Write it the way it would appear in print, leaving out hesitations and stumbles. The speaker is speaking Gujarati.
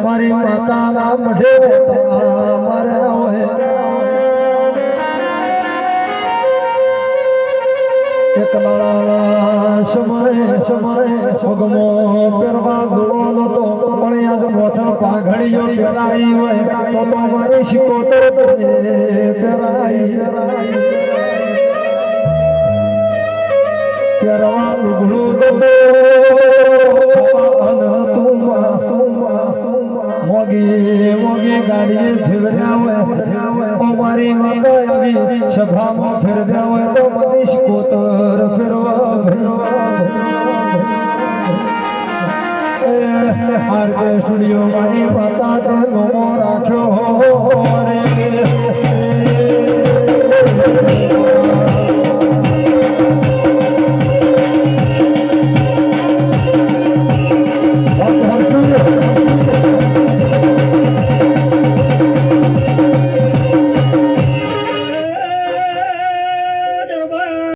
મારી માતાના મઢે મારા હોય એકલા સમય ભગમો પહેરવા જોડો નતો પણ યાદ મોથા પાઘડીઓ પહેરાઈ હોય તો મારી શિકોતર પહેરાઈ પહેરવા ઉઘડું મોગી ગાડીએ ફેરવ્યા હોય અમારી માતા આવી સભામાં ફેરવ્યા હોય તો મારી શિકોતર ફેરવા